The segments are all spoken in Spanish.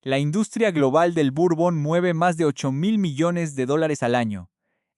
La industria global del bourbon mueve más de 8.000 millones de dólares al año.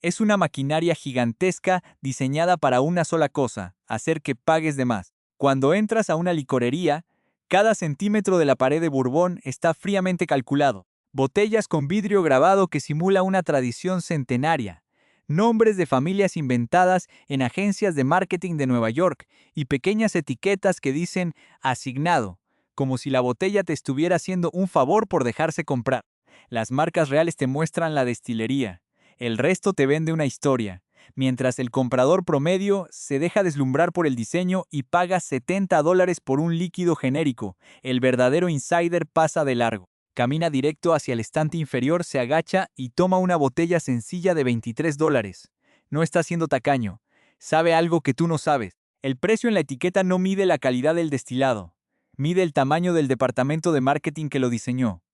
Es una maquinaria gigantesca diseñada para una sola cosa, hacer que pagues de más. Cuando entras a una licorería, cada centímetro de la pared de bourbon está fríamente calculado. Botellas con vidrio grabado que simula una tradición centenaria. Nombres de familias inventadas en agencias de marketing de Nueva York y pequeñas etiquetas que dicen asignado, como si la botella te estuviera haciendo un favor por dejarse comprar. Las marcas reales te muestran la destilería. El resto te vende una historia, mientras el comprador promedio se deja deslumbrar por el diseño y paga $70 por un líquido genérico. El verdadero insider pasa de largo. Camina directo hacia el estante inferior, se agacha y toma una botella sencilla de $23. No está siendo tacaño. Sabe algo que tú no sabes. El precio en la etiqueta no mide la calidad del destilado. Mide el tamaño del departamento de marketing que lo diseñó.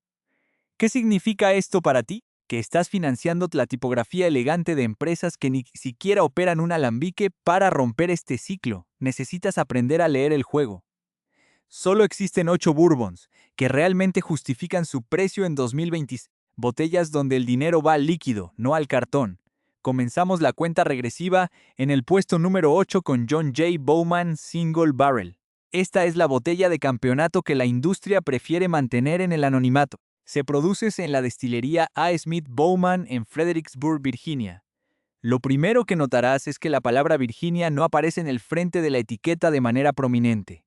¿Qué significa esto para ti? Que estás financiando la tipografía elegante de empresas que ni siquiera operan un alambique. Para romper este ciclo, necesitas aprender a leer el juego. Solo existen 8 bourbons que realmente justifican su precio en 2020. Botellas donde el dinero va al líquido, no al cartón. Comenzamos la cuenta regresiva en el puesto número 8 con John J. Bowman Single Barrel. Esta es la botella de campeonato que la industria prefiere mantener en el anonimato. Se produce en la destilería A. Smith Bowman en Fredericksburg, Virginia. Lo primero que notarás es que la palabra Virginia no aparece en el frente de la etiqueta de manera prominente.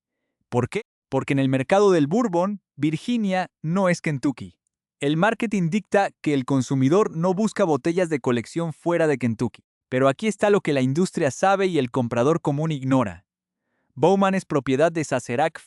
¿Por qué? Porque en el mercado del bourbon, Virginia no es Kentucky. El marketing dicta que el consumidor no busca botellas de colección fuera de Kentucky. Pero aquí está lo que la industria sabe y el comprador común ignora. Bowman es propiedad de Sazerac.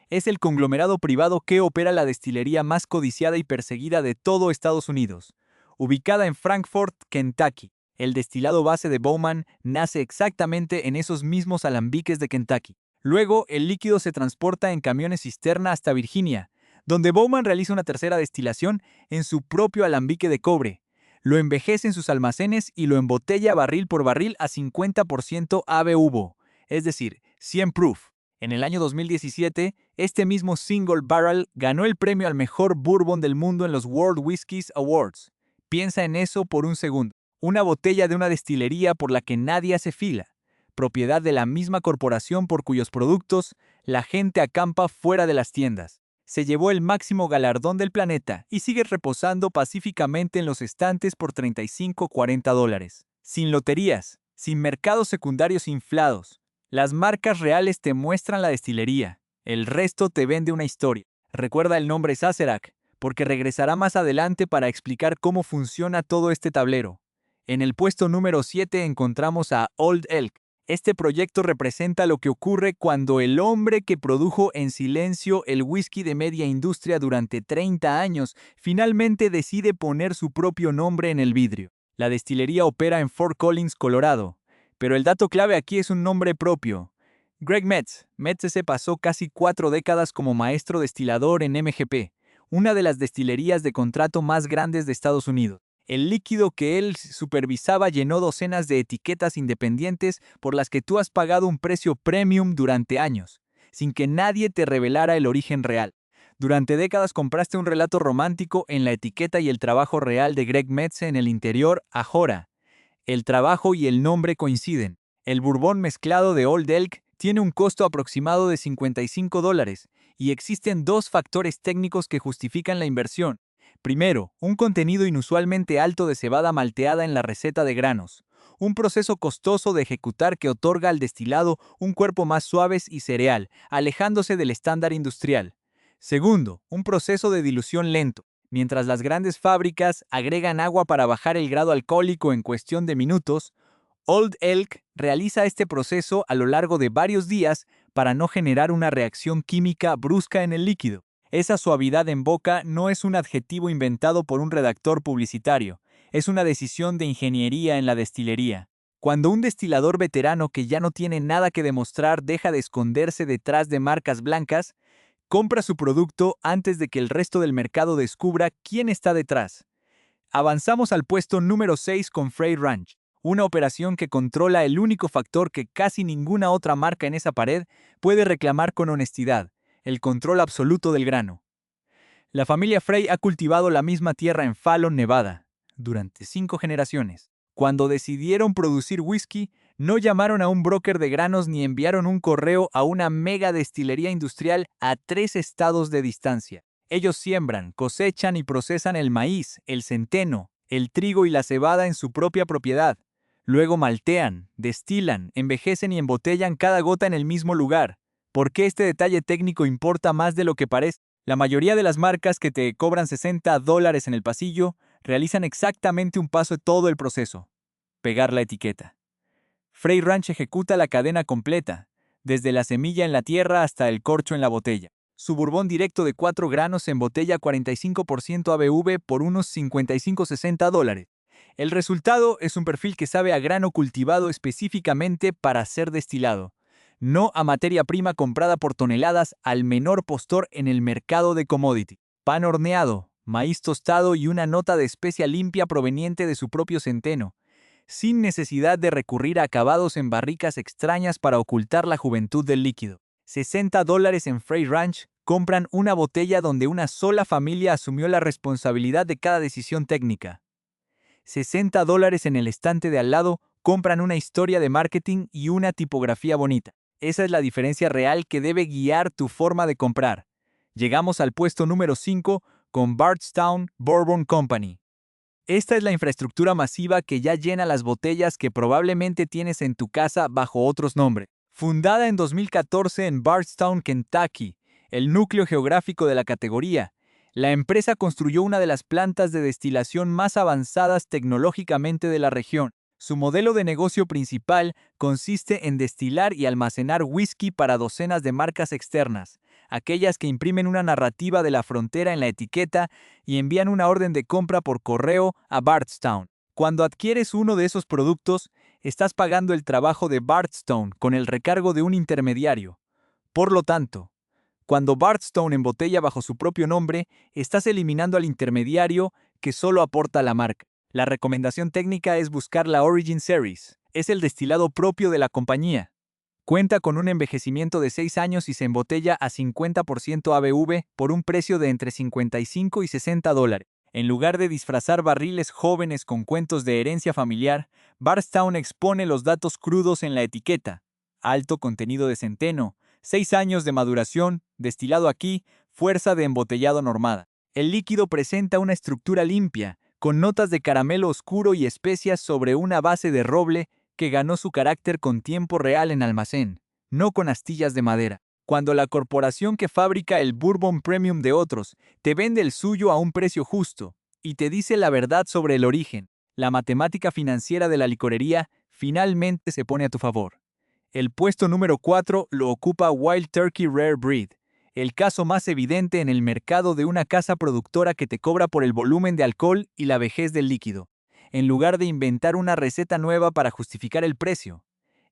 Es el conglomerado privado que opera la destilería más codiciada y perseguida de todo Estados Unidos. Ubicada en Frankfort, Kentucky, el destilado base de Bowman nace exactamente en esos mismos alambiques de Kentucky. Luego, el líquido se transporta en camiones cisterna hasta Virginia, donde Bowman realiza una tercera destilación en su propio alambique de cobre. Lo envejece en sus almacenes y lo embotella barril por barril a 50% ABV, es decir, 100 proof. En el año 2017, este mismo Single Barrel ganó el premio al mejor bourbon del mundo en los World Whiskies Awards. Piensa en eso por un segundo. Una botella de una destilería por la que nadie hace fila, propiedad de la misma corporación por cuyos productos la gente acampa fuera de las tiendas. Se llevó el máximo galardón del planeta y sigue reposando pacíficamente en los estantes por $35-40. Sin loterías, sin mercados secundarios inflados. Las marcas reales te muestran la destilería. El resto te vende una historia. Recuerda el nombre Sazerac, porque regresará más adelante para explicar cómo funciona todo este tablero. En el puesto número 7 encontramos a Old Elk. Este proyecto representa lo que ocurre cuando el hombre que produjo en silencio el whisky de media industria durante 30 años finalmente decide poner su propio nombre en el vidrio. La destilería opera en Fort Collins, Colorado, pero el dato clave aquí es un nombre propio. Greg Metz. Metz se pasó casi 4 décadas como maestro destilador en MGP, una de las destilerías de contrato más grandes de Estados Unidos. El líquido que él supervisaba llenó docenas de etiquetas independientes por las que tú has pagado un precio premium durante años, sin que nadie te revelara el origen real. Durante décadas compraste un relato romántico en la etiqueta y el trabajo real de Greg Metz en el interior ahora. El trabajo y el nombre coinciden. El bourbon mezclado de Old Elk tiene un costo aproximado de $55 y existen dos factores técnicos que justifican la inversión. Primero, un contenido inusualmente alto de cebada malteada en la receta de granos. Un proceso costoso de ejecutar que otorga al destilado un cuerpo más suave y cereal, alejándose del estándar industrial. Segundo, un proceso de dilución lento. Mientras las grandes fábricas agregan agua para bajar el grado alcohólico en cuestión de minutos, Old Elk realiza este proceso a lo largo de varios días para no generar una reacción química brusca en el líquido. Esa suavidad en boca no es un adjetivo inventado por un redactor publicitario, es una decisión de ingeniería en la destilería. Cuando un destilador veterano que ya no tiene nada que demostrar deja de esconderse detrás de marcas blancas, compra su producto antes de que el resto del mercado descubra quién está detrás. Avanzamos al puesto número 6 con Frey Ranch, una operación que controla el único factor que casi ninguna otra marca en esa pared puede reclamar con honestidad: el control absoluto del grano. La familia Frey ha cultivado la misma tierra en Fallon, Nevada, durante 5 generaciones. Cuando decidieron producir whisky, no llamaron a un broker de granos ni enviaron un correo a una mega destilería industrial a 3 estados de distancia. Ellos siembran, cosechan y procesan el maíz, el centeno, el trigo y la cebada en su propia propiedad. Luego maltean, destilan, envejecen y embotellan cada gota en el mismo lugar. ¿Por qué este detalle técnico importa más de lo que parece? La mayoría de las marcas que te cobran $60 en el pasillo realizan exactamente un paso de todo el proceso: pegar la etiqueta. Frey Ranch ejecuta la cadena completa, desde la semilla en la tierra hasta el corcho en la botella. Su bourbon directo de 4 granos se embotella 45% ABV por unos $55-60. El resultado es un perfil que sabe a grano cultivado específicamente para ser destilado, no a materia prima comprada por toneladas al menor postor en el mercado de commodity. Pan horneado, maíz tostado y una nota de especia limpia proveniente de su propio centeno, sin necesidad de recurrir a acabados en barricas extrañas para ocultar la juventud del líquido. $60 en Frey Ranch compran una botella donde una sola familia asumió la responsabilidad de cada decisión técnica. $60 en el estante de al lado compran una historia de marketing y una tipografía bonita. Esa es la diferencia real que debe guiar tu forma de comprar. Llegamos al puesto número 5 con Bardstown Bourbon Company. Esta es la infraestructura masiva que ya llena las botellas que probablemente tienes en tu casa bajo otros nombres. Fundada en 2014 en Bardstown, Kentucky, el núcleo geográfico de la categoría, la empresa construyó una de las plantas de destilación más avanzadas tecnológicamente de la región. Su modelo de negocio principal consiste en destilar y almacenar whisky para docenas de marcas externas, aquellas que imprimen una narrativa de la frontera en la etiqueta y envían una orden de compra por correo a Bardstown. Cuando adquieres uno de esos productos, estás pagando el trabajo de Bardstown con el recargo de un intermediario. Por lo tanto, cuando Bardstown embotella bajo su propio nombre, estás eliminando al intermediario que solo aporta la marca. La recomendación técnica es buscar la Origin Series. Es el destilado propio de la compañía. Cuenta con un envejecimiento de 6 años y se embotella a 50% ABV por un precio de entre $55 y $60. En lugar de disfrazar barriles jóvenes con cuentos de herencia familiar, Bardstown expone los datos crudos en la etiqueta. Alto contenido de centeno, 6 años de maduración, destilado aquí, fuerza de embotellado normada. El líquido presenta una estructura limpia, con notas de caramelo oscuro y especias sobre una base de roble que ganó su carácter con tiempo real en almacén, no con astillas de madera. Cuando la corporación que fabrica el Bourbon Premium de otros te vende el suyo a un precio justo y te dice la verdad sobre el origen, la matemática financiera de la licorería finalmente se pone a tu favor. El puesto número 4 lo ocupa Wild Turkey Rare Breed, el caso más evidente en el mercado de una casa productora que te cobra por el volumen de alcohol y la vejez del líquido, en lugar de inventar una receta nueva para justificar el precio.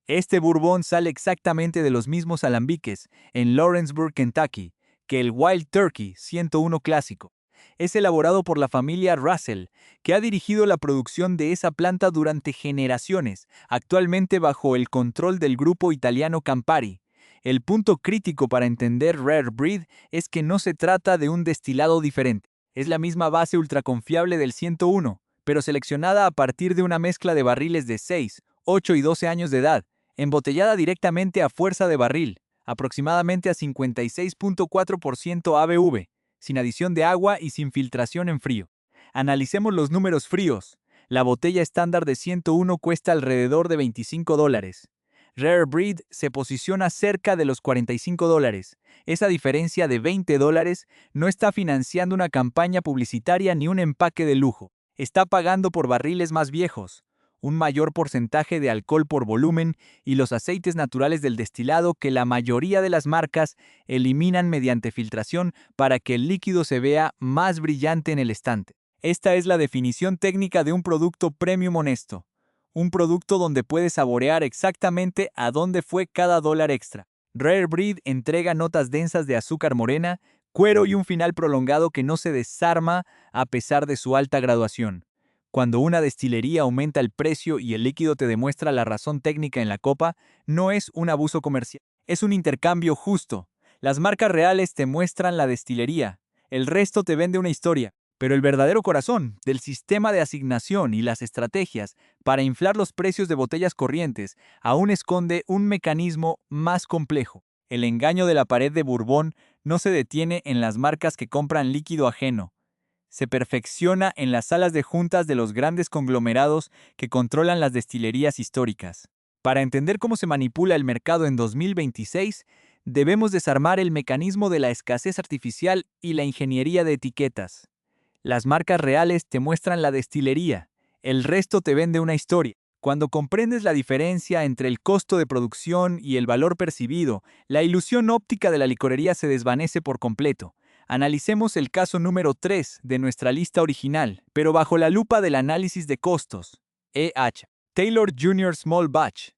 Este bourbon sale exactamente de los mismos alambiques, en Lawrenceburg, Kentucky, que el Wild Turkey 101 clásico. Es elaborado por la familia Russell, que ha dirigido la producción de esa planta durante generaciones, actualmente bajo el control del grupo italiano Campari. El punto crítico para entender Rare Breed es que no se trata de un destilado diferente. Es la misma base ultraconfiable del 101, pero seleccionada a partir de una mezcla de barriles de 6, 8 y 12 años de edad, embotellada directamente a fuerza de barril, aproximadamente a 56.4% ABV, sin adición de agua y sin filtración en frío. Analicemos los números fríos. La botella estándar de 101 cuesta alrededor de $25. Rare Breed se posiciona cerca de los $45. Esa diferencia de $20 no está financiando una campaña publicitaria ni un empaque de lujo. Está pagando por barriles más viejos, un mayor porcentaje de alcohol por volumen y los aceites naturales del destilado que la mayoría de las marcas eliminan mediante filtración para que el líquido se vea más brillante en el estante. Esta es la definición técnica de un producto premium honesto. Un producto donde puedes saborear exactamente a dónde fue cada dólar extra. Rare Breed entrega notas densas de azúcar morena, cuero y un final prolongado que no se desarma a pesar de su alta graduación. Cuando una destilería aumenta el precio y el líquido te demuestra la razón técnica en la copa, no es un abuso comercial, es un intercambio justo. Las marcas reales te muestran la destilería, El resto te vende una historia. Pero el verdadero corazón del sistema de asignación y las estrategias para inflar los precios de botellas corrientes aún esconde un mecanismo más complejo. El engaño de la pared de Bourbon no se detiene en las marcas que compran líquido ajeno. Se perfecciona en las salas de juntas de los grandes conglomerados que controlan las destilerías históricas. Para entender cómo se manipula el mercado en 2026, debemos desarmar el mecanismo de la escasez artificial y la ingeniería de etiquetas. Las marcas reales te muestran la destilería, el resto te vende una historia. Cuando comprendes la diferencia entre el costo de producción y el valor percibido, la ilusión óptica de la licorería se desvanece por completo. Analicemos el caso número 3 de nuestra lista original, pero bajo la lupa del análisis de costos. Taylor Jr. Small Batch.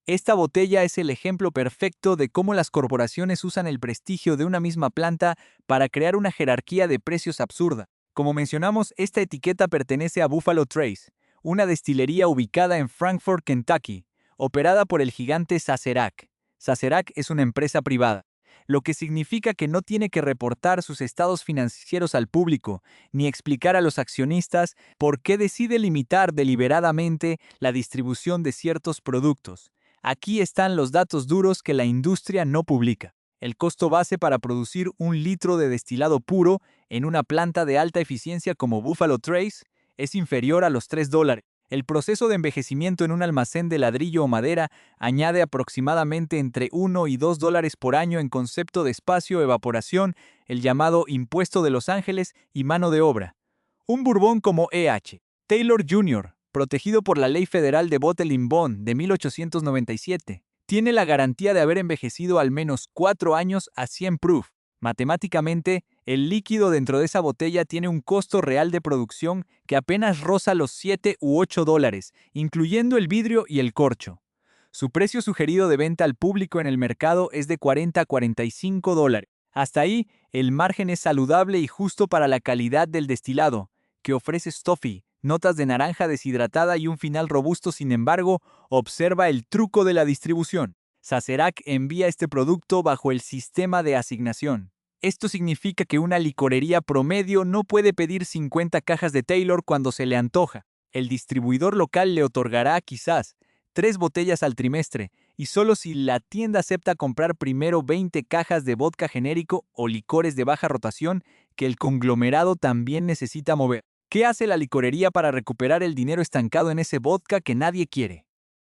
Esta botella es el ejemplo perfecto de cómo las corporaciones usan el prestigio de una misma planta para crear una jerarquía de precios absurda. Como mencionamos, esta etiqueta pertenece a Buffalo Trace, una destilería ubicada en Frankfort, Kentucky, operada por el gigante Sazerac. Sazerac es una empresa privada, lo que significa que no tiene que reportar sus estados financieros al público, ni explicar a los accionistas por qué decide limitar deliberadamente la distribución de ciertos productos. Aquí están los datos duros que la industria no publica. El costo base para producir un litro de destilado puro en una planta de alta eficiencia como Buffalo Trace es inferior a los $3. El proceso de envejecimiento en un almacén de ladrillo o madera añade aproximadamente entre $1 y $2 por año en concepto de espacio, evaporación, el llamado impuesto de Los Ángeles y mano de obra. Un Bourbon como Taylor Jr., protegido por la Ley Federal de Bottling Bond de 1897, tiene la garantía de haber envejecido al menos 4 años a 100 proof. Matemáticamente, el líquido dentro de esa botella tiene un costo real de producción que apenas roza los $7 u $8, incluyendo el vidrio y el corcho. Su precio sugerido de venta al público en el mercado es de $40 a $45. Hasta ahí, el margen es saludable y justo para la calidad del destilado, que ofrece Stoffy, notas de naranja deshidratada y un final robusto. Sin embargo, observa el truco de la distribución. Sazerac envía este producto bajo el sistema de asignación. Esto significa que una licorería promedio no puede pedir 50 cajas de Taylor cuando se le antoja. El distribuidor local le otorgará quizás 3 botellas al trimestre, y solo si la tienda acepta comprar primero 20 cajas de vodka genérico o licores de baja rotación que el conglomerado también necesita mover. ¿Qué hace la licorería para recuperar el dinero estancado en ese vodka que nadie quiere?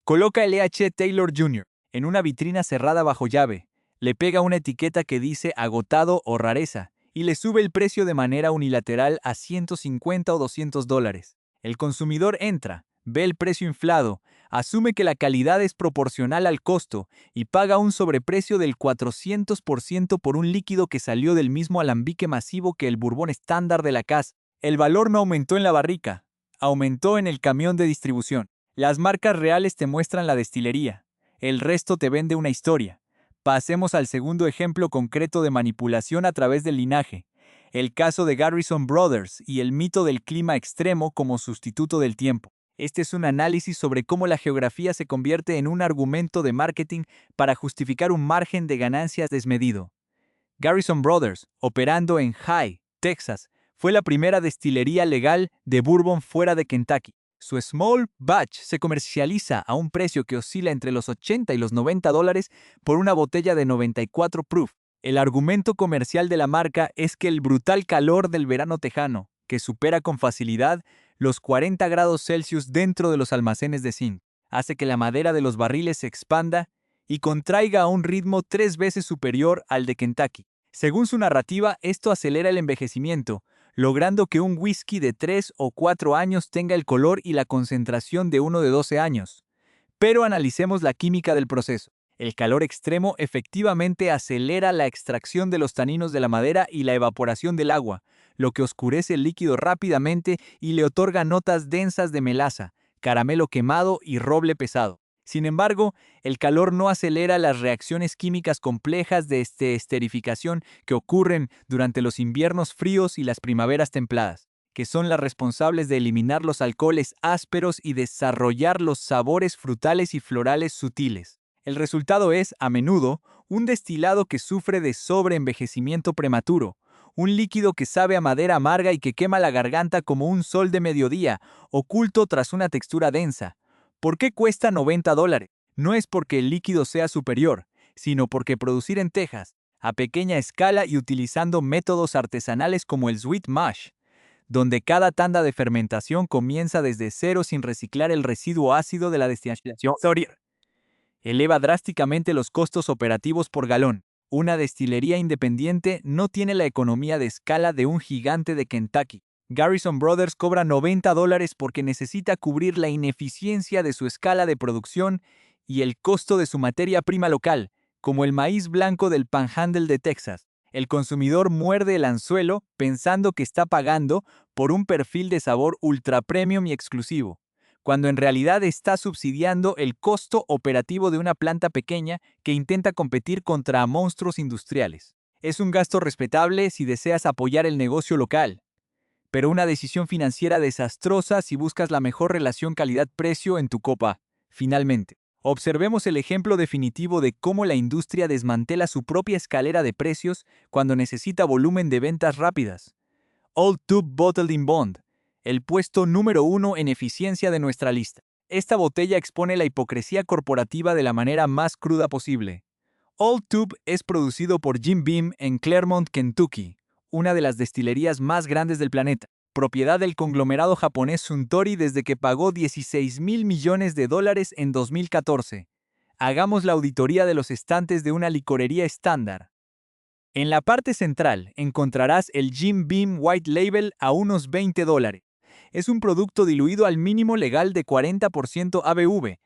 Coloca el Taylor Jr. en una vitrina cerrada bajo llave, le pega una etiqueta que dice agotado o rareza, y le sube el precio de manera unilateral a $150 o $200. El consumidor entra, ve el precio inflado, asume que la calidad es proporcional al costo y paga un sobreprecio del 400% por un líquido que salió del mismo alambique masivo que el Bourbon estándar de la casa. El valor no aumentó en la barrica, aumentó en el camión de distribución. Las marcas reales te muestran la destilería, el resto te vende una historia. Pasemos al segundo ejemplo concreto de manipulación a través del linaje, el caso de Garrison Brothers y el mito del clima extremo como sustituto del tiempo. Este es un análisis sobre cómo la geografía se convierte en un argumento de marketing para justificar un margen de ganancias desmedido. Garrison Brothers, operando en High, Texas, fue la primera destilería legal de bourbon fuera de Kentucky. Su Small Batch se comercializa a un precio que oscila entre los $80 y los $90 por una botella de 94 proof. El argumento comercial de la marca es que el brutal calor del verano tejano, que supera con facilidad los 40 grados Celsius dentro de los almacenes de zinc, hace que la madera de los barriles se expanda y contraiga a un ritmo 3 veces superior al de Kentucky. Según su narrativa, esto acelera el envejecimiento, logrando que un whisky de 3 o 4 años tenga el color y la concentración de uno de 12 años. Pero analicemos la química del proceso. El calor extremo efectivamente acelera la extracción de los taninos de la madera y la evaporación del agua, lo que oscurece el líquido rápidamente y le otorga notas densas de melaza, caramelo quemado y roble pesado. Sin embargo, el calor no acelera las reacciones químicas complejas de esterificación que ocurren durante los inviernos fríos y las primaveras templadas, que son las responsables de eliminar los alcoholes ásperos y desarrollar los sabores frutales y florales sutiles. El resultado es, a menudo, un destilado que sufre de sobreenvejecimiento prematuro, un líquido que sabe a madera amarga y que quema la garganta como un sol de mediodía, oculto tras una textura densa. ¿Por qué cuesta $90? No es porque el líquido sea superior, sino porque producir en Texas, a pequeña escala y utilizando métodos artesanales como el sweet mash, donde cada tanda de fermentación comienza desde cero sin reciclar el residuo ácido de la destilación, eleva drásticamente los costos operativos por galón. Una destilería independiente no tiene la economía de escala de un gigante de Kentucky. Garrison Brothers cobra $90 porque necesita cubrir la ineficiencia de su escala de producción y el costo de su materia prima local, como el maíz blanco del Panhandle de Texas. El consumidor muerde el anzuelo pensando que está pagando por un perfil de sabor ultra premium y exclusivo, cuando en realidad está subsidiando el costo operativo de una planta pequeña que intenta competir contra monstruos industriales. Es un gasto respetable si deseas apoyar el negocio local, pero una decisión financiera desastrosa si buscas la mejor relación calidad-precio en tu copa. Finalmente, observemos el ejemplo definitivo de cómo la industria desmantela su propia escalera de precios cuando necesita volumen de ventas rápidas. Old Tube Bottled in Bond, el puesto número 1 en eficiencia de nuestra lista. Esta botella expone la hipocresía corporativa de la manera más cruda posible. Old Tube es producido por Jim Beam en Claremont, Kentucky, una de las destilerías más grandes del planeta, propiedad del conglomerado japonés Suntory desde que pagó $16,000 millones en 2014. Hagamos la auditoría de los estantes de una licorería estándar. En la parte central encontrarás el Jim Beam White Label a unos $20. Es un producto diluido al mínimo legal de 40% ABV,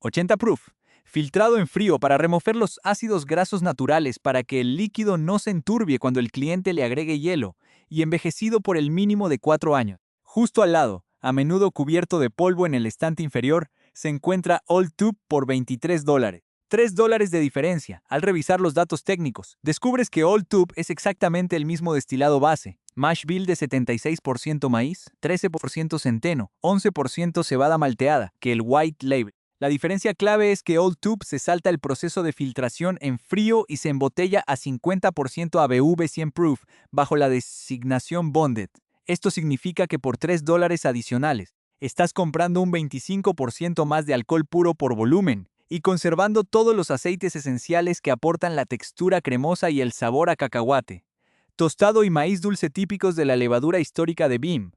80 proof, filtrado en frío para remover los ácidos grasos naturales para que el líquido no se enturbie cuando el cliente le agregue hielo, y envejecido por el mínimo de 4 años. Justo al lado, a menudo cubierto de polvo en el estante inferior, se encuentra Old Tube por $23. $3 de diferencia. Al revisar los datos técnicos, descubres que Old Tube es exactamente el mismo destilado base. Mash bill de 76% maíz, 13% centeno, 11% cebada malteada, que el White Label. La diferencia clave es que Old Tube se salta el proceso de filtración en frío y se embotella a 50% ABV 100 proof, bajo la designación Bonded. Esto significa que por $3 adicionales, estás comprando un 25% más de alcohol puro por volumen, y conservando todos los aceites esenciales que aportan la textura cremosa y el sabor a cacahuate, tostado y maíz dulce típicos de la levadura histórica de Beam.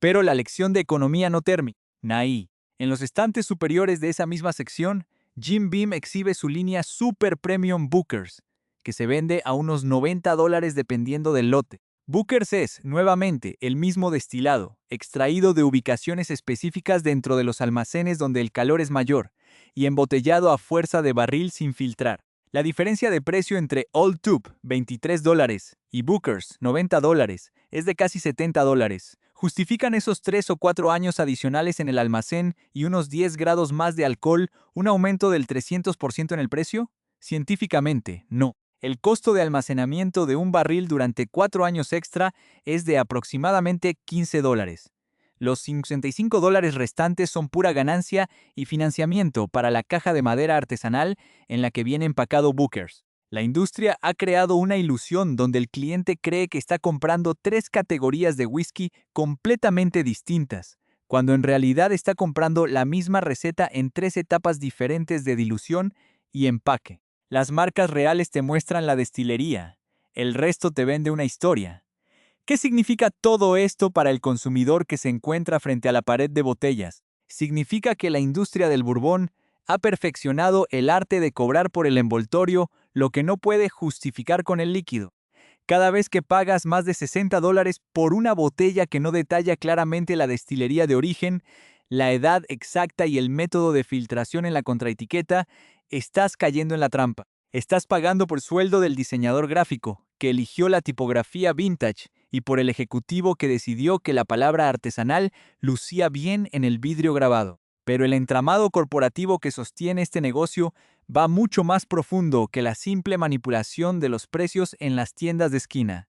Pero la lección de economía no termina ahí. En los estantes superiores de esa misma sección, Jim Beam exhibe su línea Super Premium Bookers, que se vende a unos $90 dependiendo del lote. Bookers es, nuevamente, el mismo destilado, extraído de ubicaciones específicas dentro de los almacenes donde el calor es mayor, y embotellado a fuerza de barril sin filtrar. La diferencia de precio entre Old Tube, $23, y Bookers, $90, es de casi $70. ¿Justifican esos 3 o 4 años adicionales en el almacén y unos 10 grados más de alcohol un aumento del 300% en el precio? Científicamente, no. El costo de almacenamiento de un barril durante 4 años extra es de aproximadamente $15. Los $65 restantes son pura ganancia y financiamiento para la caja de madera artesanal en la que viene empacado Bookers. La industria ha creado una ilusión donde el cliente cree que está comprando 3 categorías de whisky completamente distintas, cuando en realidad está comprando la misma receta en 3 etapas diferentes de dilución y empaque. Las marcas reales te muestran la destilería, el resto te vende una historia. ¿Qué significa todo esto para el consumidor que se encuentra frente a la pared de botellas? Significa que la industria del bourbon ha perfeccionado el arte de cobrar por el envoltorio lo que no puede justificar con el líquido. Cada vez que pagas más de $60 por una botella que no detalla claramente la destilería de origen, la edad exacta y el método de filtración en la contraetiqueta, estás cayendo en la trampa. Estás pagando por sueldo del diseñador gráfico, que eligió la tipografía vintage, y por el ejecutivo que decidió que la palabra artesanal lucía bien en el vidrio grabado. Pero el entramado corporativo que sostiene este negocio va mucho más profundo que la simple manipulación de los precios en las tiendas de esquina.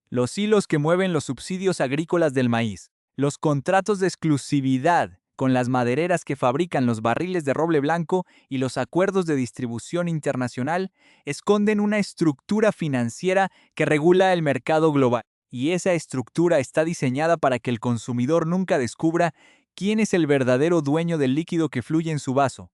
Los hilos que mueven los subsidios agrícolas del maíz, los contratos de exclusividad con las madereras que fabrican los barriles de roble blanco y los acuerdos de distribución internacional, esconden una estructura financiera que regula el mercado global. Y esa estructura está diseñada para que el consumidor nunca descubra quién es el verdadero dueño del líquido que fluye en su vaso.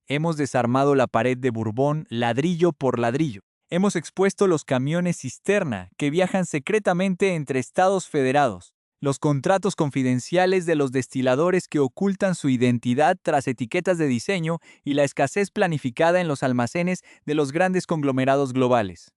Hemos desarmado la pared de Bourbon ladrillo por ladrillo. Hemos expuesto los camiones cisterna que viajan secretamente entre estados federados, los contratos confidenciales de los destiladores que ocultan su identidad tras etiquetas de diseño y la escasez planificada en los almacenes de los grandes conglomerados globales.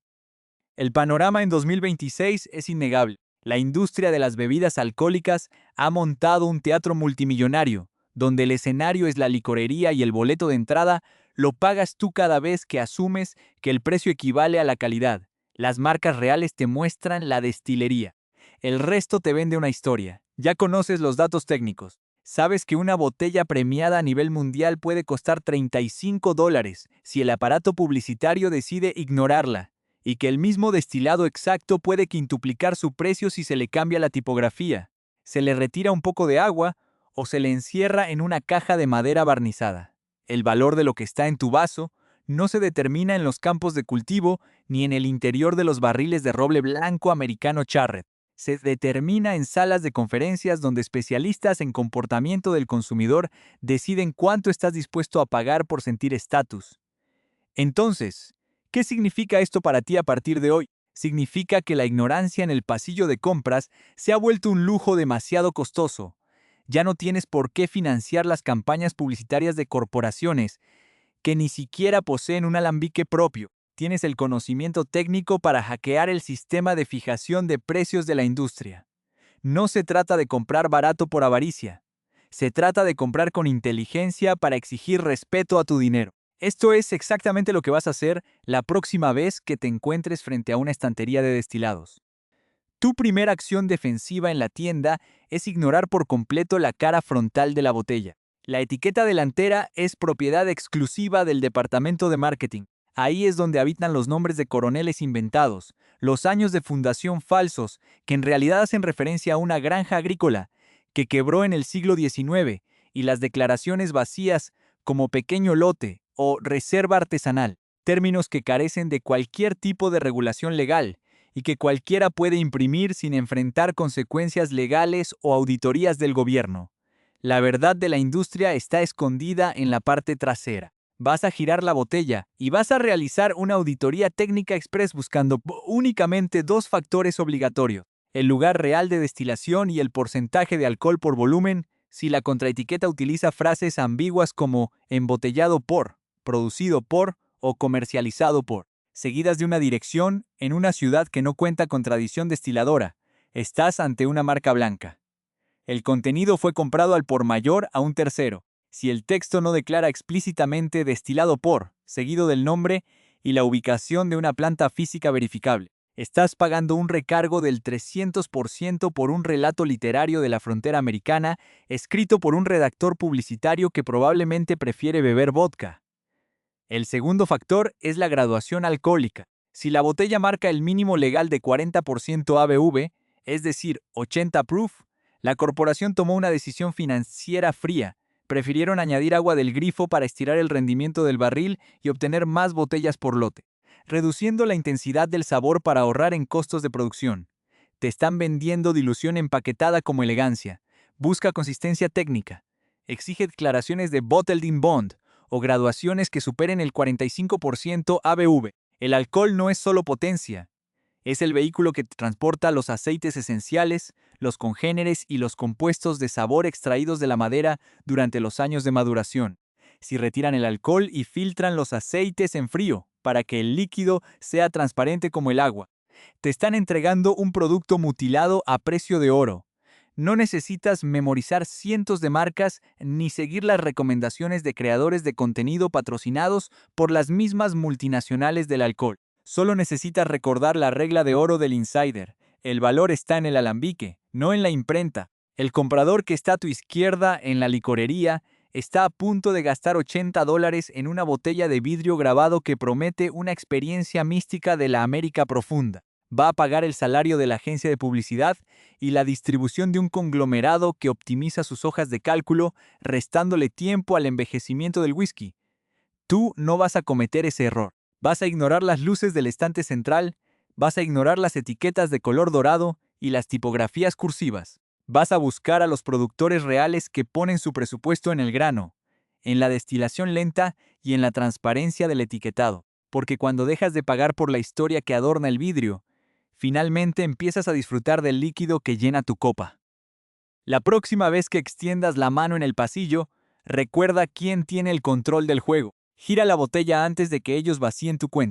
El panorama en 2026 es innegable. La industria de las bebidas alcohólicas ha montado un teatro multimillonario, donde el escenario es la licorería y el boleto de entrada lo pagas tú cada vez que asumes que el precio equivale a la calidad. Las marcas reales te muestran la destilería. El resto te vende una historia. Ya conoces los datos técnicos. Sabes que una botella premiada a nivel mundial puede costar $35 si el aparato publicitario decide ignorarla, y que el mismo destilado exacto puede quintuplicar su precio si se le cambia la tipografía, se le retira un poco de agua o se le encierra en una caja de madera barnizada. El valor de lo que está en tu vaso no se determina en los campos de cultivo ni en el interior de los barriles de roble blanco americano Charret. Se determina en salas de conferencias donde especialistas en comportamiento del consumidor deciden cuánto estás dispuesto a pagar por sentir estatus. Entonces, ¿qué significa esto para ti a partir de hoy? Significa que la ignorancia en el pasillo de compras se ha vuelto un lujo demasiado costoso. Ya no tienes por qué financiar las campañas publicitarias de corporaciones que ni siquiera poseen un alambique propio. Tienes el conocimiento técnico para hackear el sistema de fijación de precios de la industria. No se trata de comprar barato por avaricia. Se trata de comprar con inteligencia para exigir respeto a tu dinero. Esto es exactamente lo que vas a hacer la próxima vez que te encuentres frente a una estantería de destilados. Tu primera acción defensiva en la tienda es ignorar por completo la cara frontal de la botella. La etiqueta delantera es propiedad exclusiva del departamento de marketing. Ahí es donde habitan los nombres de coroneles inventados, los años de fundación falsos, que en realidad hacen referencia a una granja agrícola que quebró en el siglo XIX, y las declaraciones vacías como pequeño lote o reserva artesanal, términos que carecen de cualquier tipo de regulación legal y que cualquiera puede imprimir sin enfrentar consecuencias legales o auditorías del gobierno. La verdad de la industria está escondida en la parte trasera. Vas a girar la botella y vas a realizar una auditoría técnica express buscando únicamente dos factores obligatorios: el lugar real de destilación y el porcentaje de alcohol por volumen. Si la contraetiqueta utiliza frases ambiguas como embotellado por, producido por o comercializado por, seguidas de una dirección en una ciudad que no cuenta con tradición destiladora, estás ante una marca blanca. El contenido fue comprado al por mayor a un tercero. Si el texto no declara explícitamente destilado por, seguido del nombre y la ubicación de una planta física verificable, estás pagando un recargo del 300% por un relato literario de la frontera americana escrito por un redactor publicitario que probablemente prefiere beber vodka. El segundo factor es la graduación alcohólica. Si la botella marca el mínimo legal de 40% ABV, es decir, 80 proof, la corporación tomó una decisión financiera fría. Prefirieron añadir agua del grifo para estirar el rendimiento del barril y obtener más botellas por lote, reduciendo la intensidad del sabor para ahorrar en costos de producción. Te están vendiendo dilución empaquetada como elegancia. Busca consistencia técnica. Exige declaraciones de Bottled in Bond o graduaciones que superen el 45% ABV. El alcohol no es solo potencia. Es el vehículo que transporta los aceites esenciales, los congéneres y los compuestos de sabor extraídos de la madera durante los años de maduración. Si retiran el alcohol y filtran los aceites en frío para que el líquido sea transparente como el agua, te están entregando un producto mutilado a precio de oro. No necesitas memorizar cientos de marcas ni seguir las recomendaciones de creadores de contenido patrocinados por las mismas multinacionales del alcohol. Solo necesitas recordar la regla de oro del insider. El valor está en el alambique, no en la imprenta. El comprador que está a tu izquierda en la licorería está a punto de gastar $80 en una botella de vidrio grabado que promete una experiencia mística de la América profunda. va a pagar el salario de la agencia de publicidad y la distribución de un conglomerado que optimiza sus hojas de cálculo, restándole tiempo al envejecimiento del whisky. Tú no vas a cometer ese error. Vas a ignorar las luces del estante central, vas a ignorar las etiquetas de color dorado y las tipografías cursivas. Vas a buscar a los productores reales que ponen su presupuesto en el grano, en la destilación lenta y en la transparencia del etiquetado. Porque cuando dejas de pagar por la historia que adorna el vidrio, finalmente empiezas a disfrutar del líquido que llena tu copa. La próxima vez que extiendas la mano en el pasillo, recuerda quién tiene el control del juego. Gira la botella antes de que ellos vacíen tu cuenta.